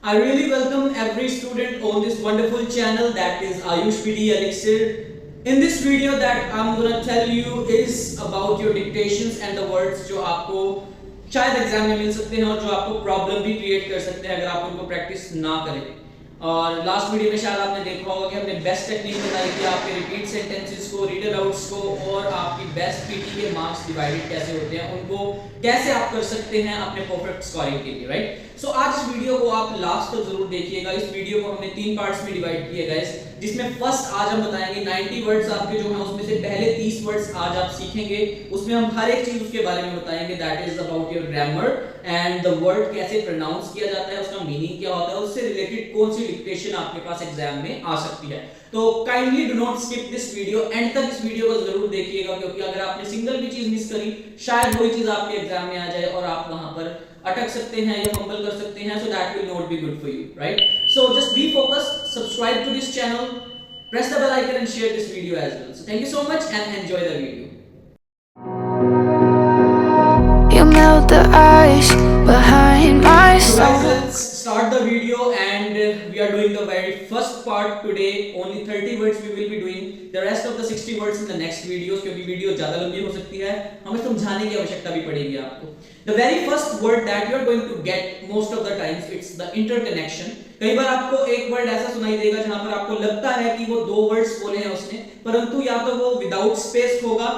I really welcome every student on this wonderful channel that is Ayush PD Elixir. In this video that I'm gonna tell you is about your dictations and the words जो आपको शायद exam में मिल सकते हैं और जो आपको problem भी क्रिएट कर सकते हैं अगर आप उनको प्रैक्टिस ना करें। और लास्ट वीडियो में शायद आपने देखा होगा कि हमने बेस्ट टेक्निक बताई थी आपके रिपीट सेंटेंसेस को, रीडर आउट्स को और आपकी बेस्ट पीटी के मार्क्स डिवाइडेड कैसे होते हैं उनको कैसे आप कर सकते हैं अपने परफेक्ट स्कोरिंग के लिए, राइट। सो आज इस वीडियो को आप लास्ट तक जरूर देखिएगा। इस वीडियो को हमने 3 पार्ट्स में डिवाइड किया गाइस, जिसमें फर्स्ट आज हम बताएंगे 90 वर्ड्स आपके जो हैं उसमें से पहले 30 वर्ड्स आज आप सीखेंगे। उसमें हम हर एक चीज उसके बारे में बताएंगे, that is about your grammar and the word कैसे प्रोनाउंस किया जाता है, उसका मीनिंग क्या होता है, उससे रिलेटेड कौन सी डिक्टेशन आपके पास एग्जाम में आ सकती है। तो kindly do not skip this video, and तक इस वीडियो को जरूर देखिएगा क्योंकि अगर आपने सिंगल भी चीज मिस करी शायद वही चीज आपके एग्जाम में आ जाए और आप वहां पर अटक सकते हैं या फंबल कर सकते हैं, so that will not be good for you, right? So just be focused, subscribe to this channel, press the bell icon and share this video as well. So thank you so much and enjoy the video. You melt the ice behind my soul. So guys, let's start the video and we are doing the very first part today. Only 30 words we will be doing. The rest of the 60 words in the next videos क्योंकि video ज्यादा लंबी हो सकती है, हमें समझाने की आवश्यकता भी पड़ेगी आपको। The very first word that you are going to get most of the times it's the interconnection. कई बार आपको एक वर्ड ऐसा सुनाई देगा जहां पर आपको लगता है कि वो 2 वर्ड्स बोले हैं उसने, परंतु या तो वो विदाउट स्पेस होगा,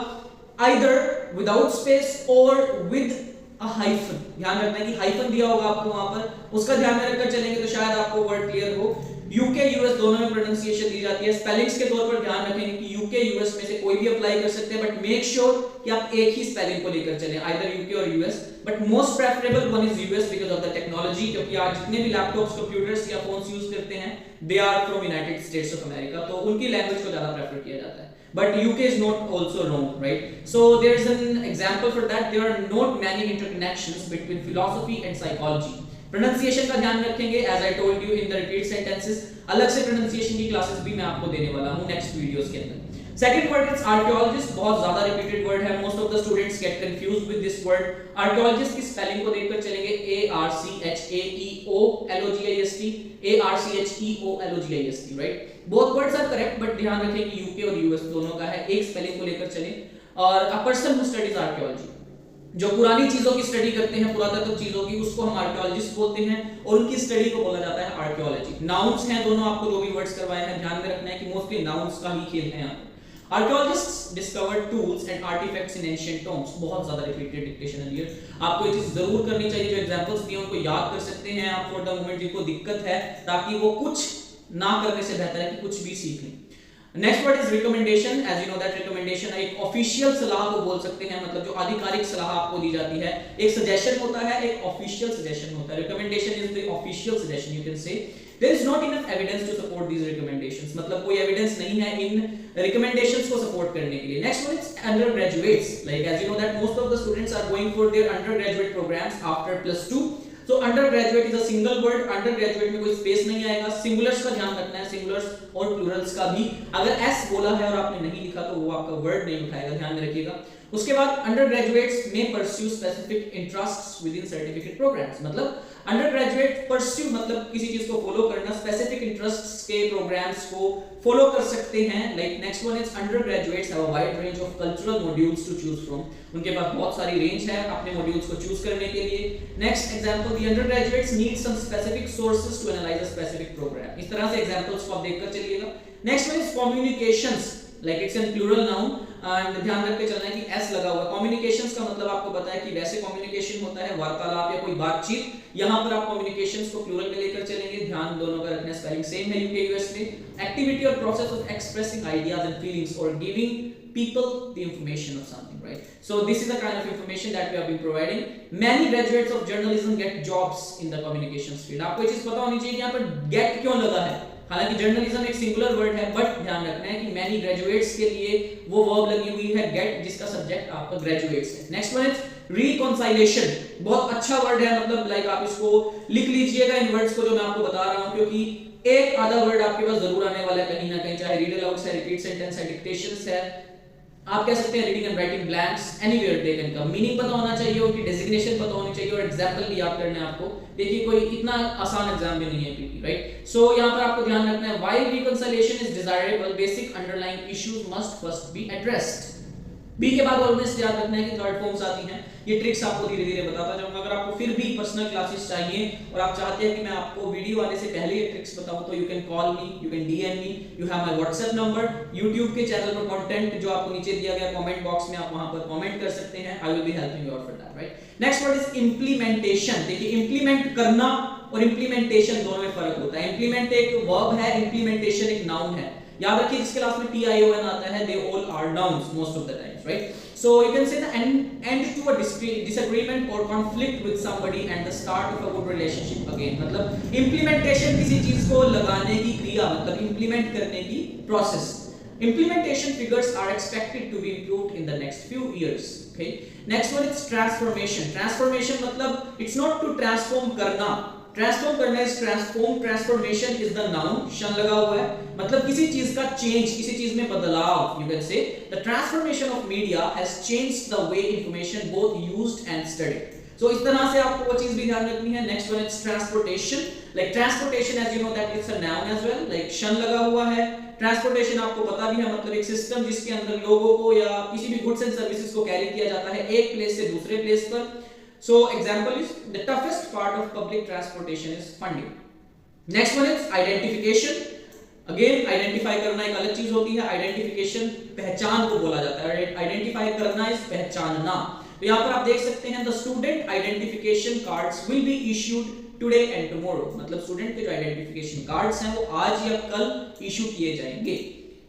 either without space or with a hyphen। ध्यान रखना है कि हाइफन दिया होगा आपको वहां पर, उसका ध्यान में रखकर चलेंगे तो शायद आपको वर्ड क्लियर हो। यूके यूएस दोनों में प्रोनाउंसिएशन दी जाती है। स्पेलिंग्स के तौर पर ध्यान रखेंगे कि यूके यूएस में से कोई भी अप्लाई कर सकते हैं, बट मेक श्योर कि आप एक ही स्पेलिंग को लेकर चलें, आइदर यूके और US, but most preferable one is US because of the technology, क्योंकि आज जितने भी लैपटॉप्स, कंप्यूटर्स या फोन्स यूज करते हैं they are from United States of America, तो उनकी लैंग्वेज को ज्यादा प्रेफर किया जाता है। But UK is not also wrong, right? So there is an example for that. There are not many interconnections between philosophy and psychology. Pronunciation का ध्यान रखेंगे, as I told you in the repeat sentences. अलग से pronunciation की classes भी मैं आपको देने वाला हूँ next videos के अंदर। Second word is archaeologist, बहुत ज़्यादा repeated word है। Most of the students get confused with this word. Archaeologist की spelling को देखकर चलेंगे, ARCHAEOLOGIST, ARCHEOLOGIST, right? Both words are correct, but ध्यान रखें कि यूके और यूएस दोनों का है, एक स्पेलिंग को लेकर चलें। और a person who studies archaeology, जो पुरानी चीजों की स्टडी करते हैं, पुरातत्व चीजों की, उसको हम आर्कियोलॉजिस्ट बोलते हैं और उनकी स्टडी को बोला जाता है आर्कियोलॉजी। नाउन्स हैं दोनों, आपको जो भी वर्ड्स करवाए हैं ध्यान में रखना है कि मोस्टली नाउन्स का ही खेल है यहाँ पर। Archaeologists discovered tools and artifacts in ancient tombs, बहुत ज्यादा रिपीटेड डिक्टेशन है हियर, आपको ये चीज जरूर करनी चाहिए। जो एग्जांपल्स दिए उनको याद कर सकते हैं आप फॉर द मोमेंट जिनको दिक्कत है, ताकि वो कुछ ना करने से बेहतर है कि कुछ भी सीख लें। Next word is recommendation. As you know that recommendation एक ऑफिशियल सलाह को बोल सकते हैं, मतलब जो आधिकारिक सलाह आपको दी जाती है। एक सजेशन होता है, एक ऑफिशियल सजेशन होता है। Recommendation is the official suggestion, you can say there is not enough evidence to support these recommendations, मतलब कोई एविडेंस नहीं है इन रिकमेंडेशंस को सपोर्ट करने के लिए। Next one is undergraduates, like as you know that most of the students are going for their undergraduate programmes after +2। तो undergraduate is a single word, undergraduate में कोई space नहीं आएगा। Singulars का ध्यान रखना है, singulars और प्लूरल्स का भी। अगर एस बोला है और आपने नहीं लिखा तो वो आपका वर्ड नहीं उठाएगा, ध्यान में रखिएगा। उसके बाद अंडर ग्रेजुएट्स में pursue specific interests within certificate programmes, मतलब अंडर ग्रेजुएट परस्यू मतलब किसी चीज को फॉलो करना, स्पेसिफिक इंटरेस्ट्स के प्रोग्राम्स को फॉलो कर सकते हैं। Like next one is undergraduates have a wide range of cultural modules to choose from, उनके पास बहुत सारी रेंज है अपने मॉड्यूल्स को चूज करने के लिए। Next example, the undergraduates need some specific sources to analyse a specific programme. इस तरह से एग्जांपल्स को आप देखकर चलिएगा। Next one is communications, like it's an plural noun and ध्यान रख के चलना है कि एस लगा हुआ। कम्युनिकेशंस का मतलब आपको पता है कि वैसे कम्युनिकेशन होता है वार्तालाप या कोई बातचीत, यहां पर आप कम्युनिकेशंस को प्लूरल में लेकर चलेंगे। ध्यान दोनों का रखना, स्पेलिंग सेम है यूके यूएस में। एक्टिविटी और process of expressing ideas and feelings और giving people the information of something, right? So this is the kind of information that we have been providing. Many graduates of journalism get jobs in the communications field. आपको ये चीज पता होनी चाहिए कि यहाँ पर get क्यों लगा है। हालांकि जर्नलिज्म एक सिंगुलर वर्ड है, बट ध्यान रखना है कि मैनी ग्रेजुएट्स के लिए वो वर्ब लगी हुई है गेट, जिसका सब्जेक्ट आपका ग्रेजुएट्स है। नेक्स्ट वन इज रिकॉन्साइलेशन, बहुत अच्छा वर्ड है, मतलब लाइक आप इसको लिख लीजिएगा इन वर्ड्स को जो मैं आपको बता रहा हूं, क्योंकि एक आधा वर्ड आपके पास जरूर आने वाला है कहीं ना कहीं, चाहे रीड अलाउड है, रिपीट सेंटेंस है, डिक्टेशंस है, आप कह सकते हैं reading and writing blanks anywhere they can come. Meaning पता होना चाहिए, उनकी डेजिग्नेशन पता होनी चाहिए और एग्जांपल भी याद करना है आपको। देखिए कोई इतना आसान एग्जाम भी नहीं है पीपी, राइट। सो यहां पर आपको ध्यान रखना है while reconciliation is desirable basic underlying issues must first be addressed. B के बाद ऑलवेज याद रखना है कि थर्ड फॉर्म्स आती हैं। ये ट्रिक्स आपको धीरे धीरे बताता जाऊंगा। अगर आपको फिर भी पर्सनल क्लासेस चाहिए और आप चाहते हैं कि मैं आपको वीडियो आने से पहले ये ट्रिक्स बताऊं तो you can call me, you can DM me, you have my WhatsApp number. YouTube के चैनल पर कंटेंट जो आपको नीचे दिया गया कमेंट बॉक्स में, आप वहां पर कमेंट कर सकते हैं। I will be helping you out for that, right. Next word is implementation. देखिए इंप्लीमेंट करना और इंप्लीमेंटेशन दोनों में फर्क होता है। इंप्लीमेंट एक वर्ब है, इंप्लीमेंटेशन एक नाउन है। याद रखिए जिसके क्लास में TION आता है, they all are nouns most of the times, right. So you can say the end to a disagreement or conflict with somebody and the start of a good relationship again। मतलब implementation किसी चीज को लगाने की क्रिया, मतलब implement करने की process। Implementation figures are expected to be improved in the next few years। Okay, next one is transformation। Transformation मतलब it's not to transform करना, ट्रांसफॉर्म करना is transform. Transformation is the noun, शन लगा हुआ है, मतलब किसी चीज का चेंज, किसी चीज में बदलाव। You can say the transformation of media has changed the way information both used and studied. So इस तरह से आपको वो चीज भी ध्यान रखनी है। Next one is transportation. Like transportation as you know that it's a noun as well, like tion लगा हुआ है। ट्रांसपोर्टेशन आपको पता भी है, मतलब एक सिस्टम जिसके अंदर लोगों को या किसी भी गुड्स एंड सर्विसेज को कैरी किया जाता है एक प्लेस से दूसरे प्लेस पर। So example is the toughest part of public transportation is funding। Next one is identification। Again identify करना एक अलग चीज होती है, identification पहचान को बोला जाता है। Identify करना is पहचानना। तो यहाँ पर आप देख सकते हैं the student identification cards will be issued today and tomorrow। मतलब स्टूडेंट के जो identification cards हैं वो आज या कल इशू किए जाएंगे।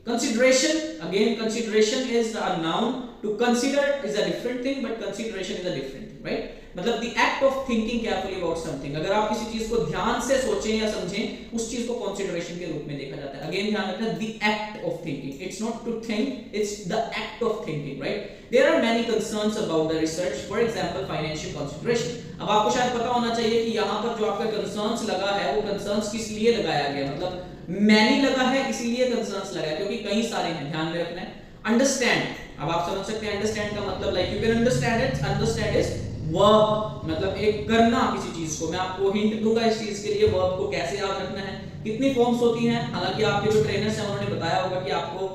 Consideration, again consideration is a noun। To consider is a different thing but consideration is a different thing, right? मतलब the act of thinking carefully about something। अगर आप किसी चीज को ध्यान से सोचें या समझें, उस चीज को consideration के रूप में देखा जाता है। Again ध्यान रखना the act of thinking, it's not to think, it's the act of thinking, right? There are many concerns about the research, for example financial consideration। अब आपको शायद पता होना चाहिए कि यहाँ पर जो आपका concerns लगा है वो concerns किस लिए लगाया गया, मतलब many लगा है इसीलिए concerns लगा है क्योंकि कई सारे हैं, ध्यान में रखना है। Understand, अब आप समझ सकते हैं अंडरस्टैंड का मतलब like you can understand it. Understand is verb, मतलब एक करना किसी चीज को। मैं आपको हिंट दूंगा इस चीज के लिए, वर्ब को कैसे याद रखना है, कितनी फॉर्म्स होती हैं। हालांकि आपके जो ट्रेनर्स हैं उन्होंने बताया होगा कि आपको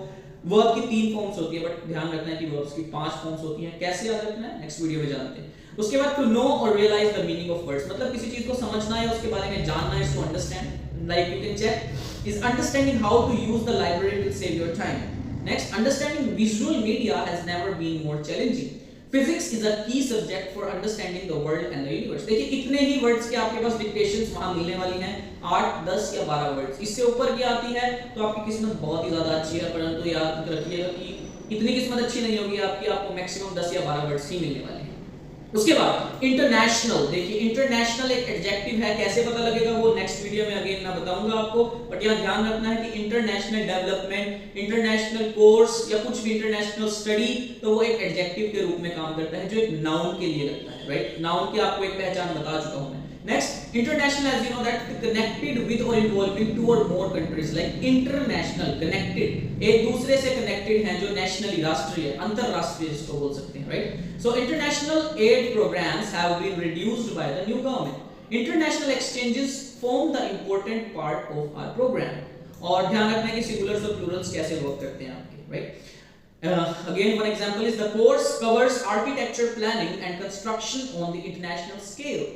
वर्ब की 3 फॉर्म्स होती है, बट ध्यान रखना है कि वर्ब्स की 5 फॉर्म्स होती हैं। कैसे याद रखना है नेक्स्ट वीडियो में जानते हैं। उसके बाद टू नो और realise the meaning of words, मतलब किसी चीज को समझना है, उसके बारे में जानना है, to understand. Like you can check is understanding how to use the library will save your time. Next, understanding visual media has never been more challenging। Physics is a key subject for understanding the world and the universe। देखिए इतने ही words के आपके पास dictations वहां मिलने वाली हैं, 8, 10 या 12 words. इससे ऊपर की आती है तो आपकी किस्मत बहुत ही ज्यादा अच्छी है, परंतु याद रखिएगा कि इतनी किस्मत अच्छी नहीं होगी आपकी, आपको मैक्सिमम 10 या 12 वर्ड्स ही मिलने वाले हैं। उसके बाद इंटरनेशनल। देखिए इंटरनेशनल एक एडजेक्टिव है, कैसे पता लगेगा वो नेक्स्ट वीडियो में अगेन मैं बताऊंगा आपको, बट यहाँ ध्यान रखना है कि इंटरनेशनल डेवलपमेंट, इंटरनेशनल कोर्स या कुछ भी इंटरनेशनल स्टडी, तो वो एक एडजेक्टिव के रूप में काम करता है जो एक नाउन के लिए लगता है, राइट। नाउन की आपको एक पहचान बता चुका हूं मैं। Next, international as you know that connected with और इन्वॉल्विंग 2 और more countries. Like international, connected, एक दूसरे से कनेक्टेड हैं, जो नेशनली, राष्ट्रीय, अंतरराष्ट्रीय जिसको बोल सकते हैं, right. So international aid programmes have been reduced by the new government. International exchanges form the important part of our programme. और ध्यान रखना है कि सिंगुलर्स और प्लूरल्स कैसे वर्क करते हैं आपके, right. Again one example is the course covers architecture planning and construction on the international scale।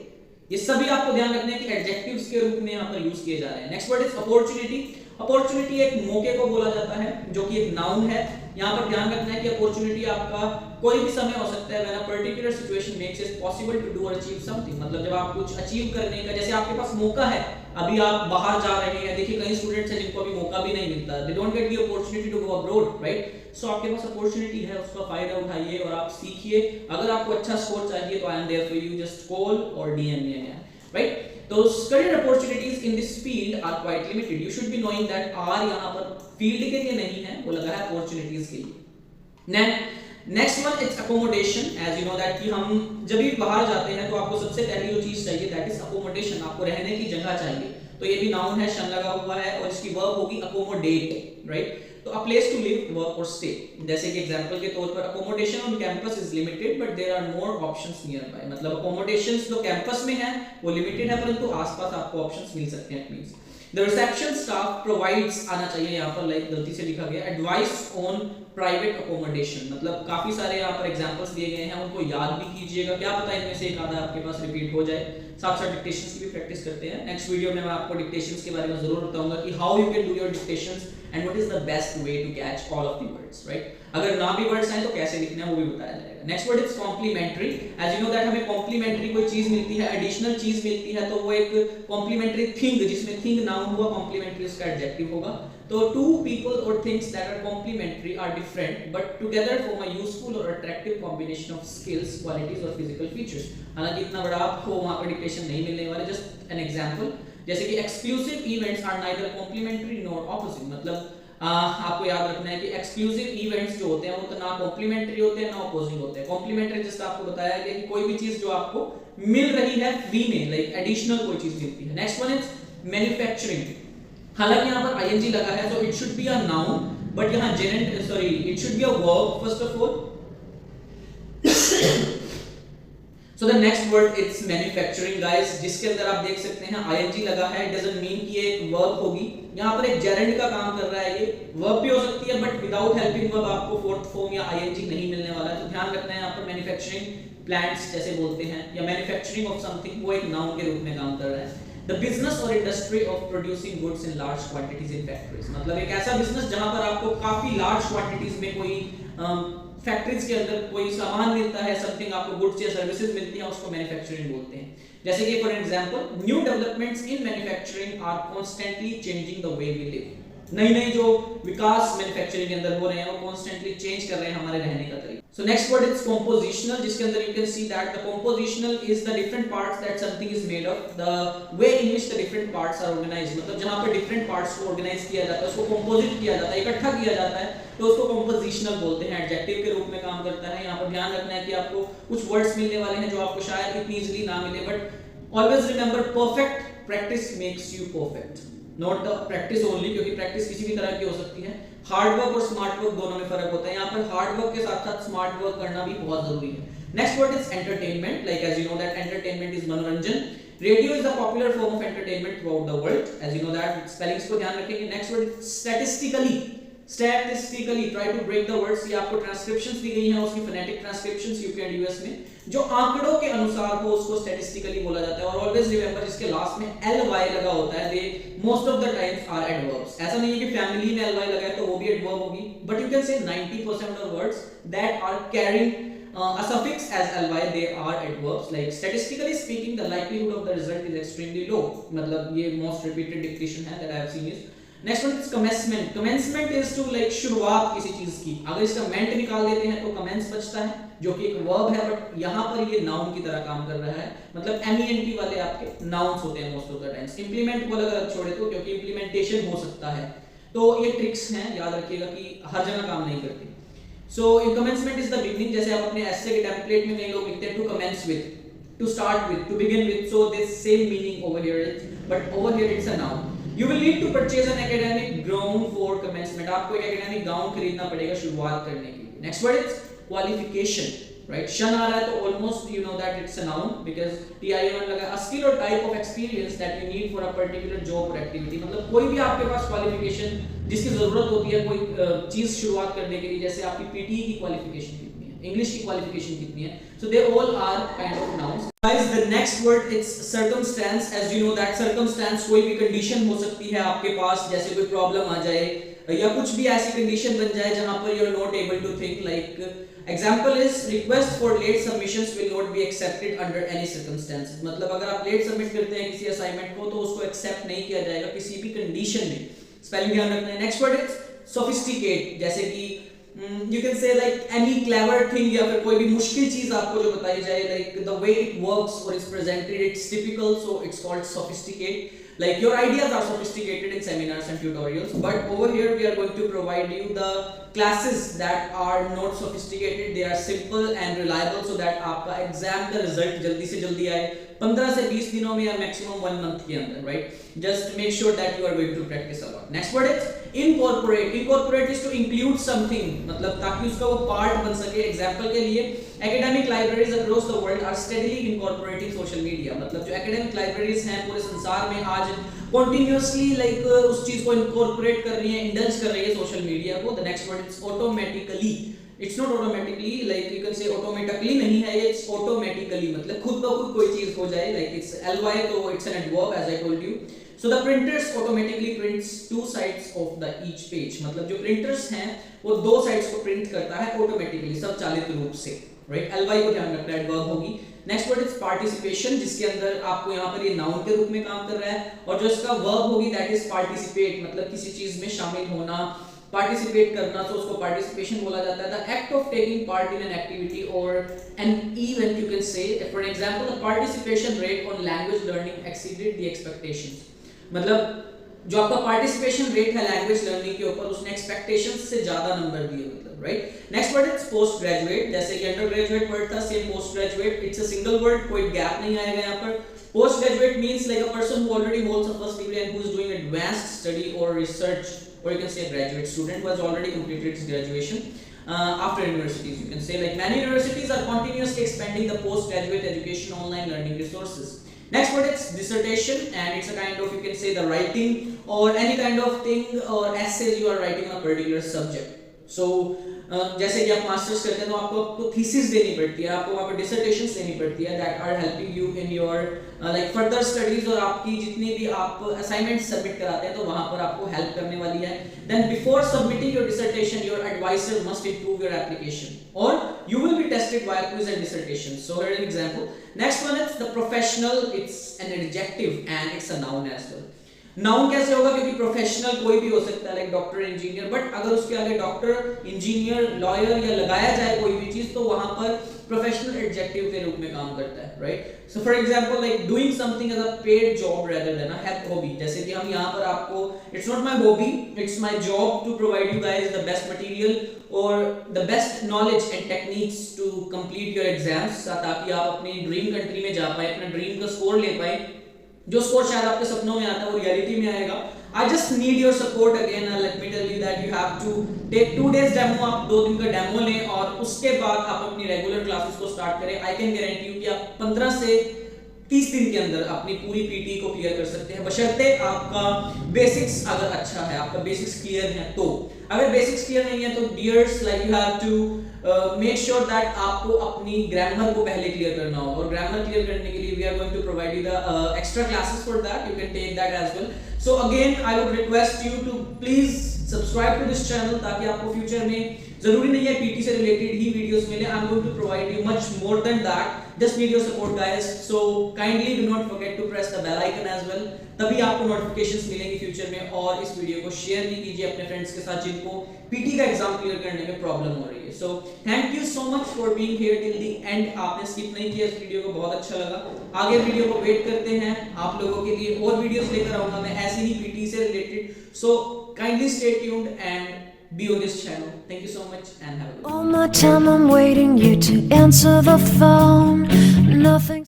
ये सभी आपको ध्यान रखना है कि एडजेक्टिव्स के रूप में यहाँ पर यूज किए जा रहे हैं। Next word is opportunity. Opportunity एक मौके को बोला जाता है जो कि एक नाउन है। यहाँ पर ध्यान रखना है कि अपॉर्चुनिटी आपका कोई भी समय हो सकता है। When a particular situation makes it possible to do और अचीव समथिंग, मतलब जब आप कुछ अचीव करने का, जैसे आपके पास मौका है, अभी आप बाहर जा रहे हैं। देखिए कई स्टूडेंट्स हैं जिनको अभी मौका भी नहीं मिलता, they don't get the opportunity to go abroad, right. So आपके पास अपॉर्चुनिटी है, उसका फायदा उठाइए और आप सीखिए। अगर आपको अच्छा स्कोर चाहिए तो I am there for you, just call और DM me again, right? Those career opportunities in this field are quite limited। You should be knowing that R यहाँ पर field के लिए नहीं है, वो लगा है opportunities के लिए। Next one is accommodation। As you know that कि हम जब भी बाहर जाते हैं तो आपको सबसे पहली जो चीज चाहिए that is accommodation। आपको रहने की जगह चाहिए, तो ये भी नाउन है, शन लगा हुआ है और इसकी वर्ब होगी accommodate, right? तो a place to live, work और स्टे। जैसे कि एग्जांपल के तौर पर accommodation on campus is limited but there are more options nearby, मतलब अकोमोडेशंस जो कैंपस में है वो लिमिटेड है परंतु आसपास आपको ऑप्शंस मिल सकते हैं। Please the reception staff provides, आना चाहिए यहाँ पर, लाइक गलती से लिखा गया, एडवाइस ऑन प्राइवेट अकोमोडेशन, मतलब काफी सारे यहाँ पर एग्जांपल्स दिए गए हैं, उनको याद भी कीजिएगा, क्या पता इनमें से एक आधा आपके पास रिपीट हो जाए। साथ साथ डिक्टेशंस की भी प्रैक्टिस करते हैं। नेक्स्ट वीडियो में मैं आपको डिक्टेशंस के बारे में जरूर बताऊंगा कि how you can do your dictations and what is the best way to catch all of the words, right. अगर ना भी वर्ड्स आए तो कैसे लिखना है वो भी बताया जाएगा। Next word is complementary. As you know that हमें कॉम्प्लीमेंट्री कोई चीज मिलती है, एडिशनल चीज मिलती है, तो वो एक कॉम्प्लीमेंट्री थिंग, जिसमें थिंग नाउन हुआ, कॉम्प्लीमेंट्री उसका एडजेक्टिव होगा। तो two people or things that are complementary are different but together form a useful or attractive combination of skills, qualities or physical features. हालांकि इतना बड़ा आपको वहां पर डिक्टेशन नहीं मिलने वाला, जस्ट एन एग्जांपल, जैसे कि exclusive events are neither complementary nor opposite, मतलब आपको याद रखना है कि एक्सक्लूसिव इवेंट्स जो होते हैं वो तो ना कॉम्प्लीमेंट्री होते हैं ना ऑपोजिंग होते हैं। कॉम्प्लीमेंट्री जस्ट आपको बताया गया कि कोई भी चीज जो आपको मिल रही है फ्री में, लाइक एडिशनल कोई चीज मिलती है। Next one is manufacturing. हालांकि यहाँ पर आईएनजी लगा है तो it should be a noun but यहाँ gerund, sorry, it should be a verb first of all. So the next word it's manufacturing guys, जिसके अंदर आप देख सकते हैं ing लगा है, it doesn't mean कि ये एक verb होगी। यहाँ पर एक gerund का काम कर रहा है, ये verb भी हो सकती है but without helping verb आपको fourth form या ing नहीं मिलने वाला है। तो ध्यान रखना है यहाँ पर manufacturing plants जैसे बोलते हैं या manufacturing of something, वो एक noun के रूप में काम कर रहा है। The business or industry of producing goods in large quantities in factories, मतलब एक ऐसा business जहाँ पर आपको काफी large quantities में कोई फैक्ट्रीज के अंदर कोई सामान मिलता है, समथिंग आपको गुड्स या सर्विसेज मिलती हैं, उसको मैन्युफैक्चरिंग बोलते हैं। जैसे कि for example new developments in manufacturing are constantly changing the way we live. नई जो विकास मैन्युफैक्चरिंग के अंदर हो रहे हैं वो कांस्टेंटली चेंज कर रहे हैं हमारे रहने का तरीका। So next word is compositional, जिसके अंदर you can see that the compositional is the different parts that something is made of, the way in which the different parts are organised, मतलब जहां पर डिफरेंट पार्ट्स को organise किया जाता है, उसको कंपोजिट किया जाता है, इकट्ठा किया जाता है, तो उसको कंपोजिशनल बोलते हैं, एडजेक्टिव के रूप में काम करता है। यहाँ पर ध्यान रखना है कि आपको कुछ वर्ड्स मिलने वाले हैं जो आपको शायद इतनी इजीली ना मिले, but always remember perfect practice makes you perfect, not the practice only, क्योंकि प्रैक्टिस किसी भी तरह की हो सकती है। हार्ड वर्क और स्मार्ट वर्क दोनों में फर्क होता है, यहाँ पर हार्ड वर्क के साथ साथ स्मार्ट वर्क करना भी बहुत जरूरी है। Next word is entertainment, like as you know that entertainment is मनोरंजन। Radio is the popular form of entertainment throughout the world, as you know that, spellings को ध्यान रखेंगे। Next word is statistically, statistically try to break the words, ये आपको transcriptions दी गई हैं, उसकी phonetic transcriptions UK and US में, जो आंकड़ों के अनुसार हो उसको स्टैटिस्टिकली बोला जाता है। और ऑलवेज रिमेंबर जिसके लास्ट में ly लगा होता है, they most of the times are adverbs. ऐसा नहीं है कि फैमिली में ly लगा है तो वो भी एडवर्ब होगी, but you can say 90% of words that are carrying a suffix as ly, they are adverbs. Like statistically speaking the likelihood of the result is extremely low, मतलब ये most repeated dictation है that I have seen is. Next one is commencement. Commencement is to like शुरुआत किसी चीज की। अगर इसका ment निकाल देते हैं तो commence बचता है, जो कि एक verb है, बट यहाँ पर ये noun की तरह काम कर रहा है, मतलब ment वाले आपके nouns होते हैं most of the times। implement को अगर छोड़े तो, क्योंकि implementation हो सकता है, तो ये ट्रिक्स हैं, याद रखिएगा कि हर जगह काम नहीं करती। So in commencement is the beginning, जैसे आप अपने essay के template में कई लोग लिखते हैं to commence with, to start with, to begin with, so this same meaning over here is, but over here it's a noun. You will need to purchase an academic gown for commencement, आपको एक academic gown खरीदना पड़ेगा शुरुआत करने के लिए। Next word is qualification, right? शन आ रहा है तो almost you know that it's a noun because TION लगा, a skill or type of experience that you need for a particular job or activity, मतलब कोई भी आपके पास qualification जिसकी जरूरत होती है कोई चीज शुरुआत करने के लिए, जैसे आपकी पीटीई की क्वालिफिकेशन कितनी है, इंग्लिश की क्वालिफिकेशन कितनी है, so they all are kind of nouns. Guys the next word it's circumstances, as you know that circumstances कोई भी कंडीशन हो सकती है आपके पास, जैसे कोई प्रॉब्लम आ जाए या कुछ भी ऐसी कंडीशन बन जाए जहां पर you are not able to think, like example is request for late submissions will not be accepted under any circumstances, मतलब अगर आप लेट सबमिट करते हैं किसी असाइनमेंट को तो उसको एक्सेप्ट नहीं किया जाएगा किसी भी कंडीशन में। स्पेलिंग ध्यान रखना है। नेक्स्ट वर्ड इज सोफिस्टिकेट, जैसे कि यू कैन से लाइक एनी क्लेवर थिंग, या फिर कोई भी मुश्किल चीज आपको जो बताई जाए, like the way it works or is presented it's typical, so it's called sophisticate. like your ideas are sophisticated in seminars and tutorials, but over here we are going to provide you the classes that are not sophisticated, they are simple and reliable, so that आपका exam का result जल्दी से जल्दी आए, 15 से 20 दिनों में या मैक्सिमम 1 मंथ के अंदर, right? Just make sure that you are going to practise a lot. Next word is incorporate. Incorporate is to include something, मतलब ताकि उसका वो पार्ट बन सके. एग्जांपल के लिए academic libraries across the world are steadily incorporating social media. मतलब जो एकेडमिक लाइब्रेरीज हैं पूरे संसार में आज कंटिन्यूअसली लाइक उस चीज को इनकॉर्पोरेट कर रही है, इंडल्ज कर रही है सोशल मीडिया को. The next word is automatically. It's not automatically, like you can से ऑटोमेटिकली नहीं है, इट्स ऑटोमेटिकली, मतलब खुद ब खुद कोई चीज हो जाए. लाइक इट्स ly, तो it's an adverb as I told you. So the printers automatically prints two sides of the each page. मतलब जो प्रिंटर्स हैं वो दो साइड्स को प्रिंट करता है ऑटोमेटिकली, स्वचालित रूप से, राइट? ly को ध्यान रखना, एडवर्ब होगी. नेक्स्ट वर्ड इज पार्टिसिपेशन, जिसके अंदर आपको यहाँ पर ये नाउन के रूप में काम कर रहा है, और जो इसका वर्ब होगी दैट इज पार्टिसिपेट, मतलब किसी चीज में शामिल होना, पार्टिसिपेट करना, तो उसको पार्टिसिपेशन बोला जाता है. The act of taking part in an activity or an event, you can say. For example the participation rate on language learning exceeded the expectations. मतलब जो आपका पार्टिसिपेशन रेट है लैंग्वेज लर्निंग के ऊपर, उसने एक्सपेक्टेशंस से ज्यादा नंबर दिए, मतलब, right? Next word is post graduate. जैसे कि अंडर ग्रेजुएट वर्ड था, same post graduate. It's a single word, कोई गैप नहीं आएगा यहाँ पर. Post graduate means like a person who already holds a first degree and who is doing advanced study और research, or you can say a graduate student who has already completed his graduation after universities. You can say like many universities are continuously expanding the postgraduate education online learning resources. Next word is dissertation, and it's a kind of, you can say, the writing or any kind of thing or essays you are writing on a particular subject. So जैसे कि आप masters करते हैं तो आपको thesis देनी पड़ती है, आपको वहाँ पर डिसर्टेशंस देनी पड़ती है that are helping you in your like further studies, और आपकी जितनी भी आप असाइनमेंट सबमिट कराते हैं तो वहाँ पर आपको हेल्प करने वाली है. Then before submitting your dissertation your advisor must improve your application और you will be tested by quiz and dissertation. So here is an example. Next one is the professional. It's an adjective and it's a noun as well. Noun कैसे होगा, क्योंकि professional कोई भी हो सकता है, like doctor, engineer, but अगर उसके आगे डॉक्टर, इंजीनियर, लॉयर या लगाया जाए कोई भी चीज तो वहां पर प्रोफेशनल एडजेक्टिव के रूप में काम करता है, right? So for example like doing something as a paid job rather than a hobby. जैसे कि हम यहाँ पर आपको, it's not my hobby, it's my job to provide you guys the best material और the best knowledge and techniques to complete your exams, ताकि आप अपनी ड्रीम कंट्री में जा पाए, अपना ड्रीम का स्कोर ले पाए. जो स्कोर शायद आपके सपनों में आता है वो रियलिटी में आएगा. I just need your support again. Let me tell you that you have to take 2 days demo. आप 2 दिन का डेमो लें और उसके बाद आप अपनी रेगुलर क्लासेस को स्टार्ट करें. I can guarantee you कि आप 15 से 30 दिन के अंदर अपनी पूरी पीटी को क्लियर कर सकते हैं, बशर्ते आपका बेसिक्स अगर अच्छा है, आपका बेसिक्स क्लियर है. तो अगर बेसिक्स क्लियर नहीं है तो dears like you have to make sure that आपको अपनी ग्रामर को पहले क्लियर करना होगा, और ग्रामर क्लियर करने के लिए we are going to provide you the extra classes for that. You can take that as well. So again I would request you to please subscribe to this channel, ताकि आपको future में जरूरी नहीं है PT से related ही videos मिले. I am going to provide you much more than that. Just need your support guys. So kindly do not forget to press the bell icon as well. तभी आपको notifications मिलेंगी future में. और इस video को share भी कीजिए अपने फ्रेंड्स के साथ जिनको पीटी का एग्जाम क्लियर करने में प्रॉब्लम हो रही है. So thank you so much for being here till the end. आपने स्किप नहीं किया इस वीडियो को, बहुत अच्छा लगा. आगे वीडियो को वेट करते हैं आप लोगों के लिए, और वीडियोस लेकर आऊंगा मैं ऐसे ही पीटी से related. So kindly stay tuned and be on this channel. Thank you so much and have a good day. All my time I'm waiting you to answer the phone. Nothing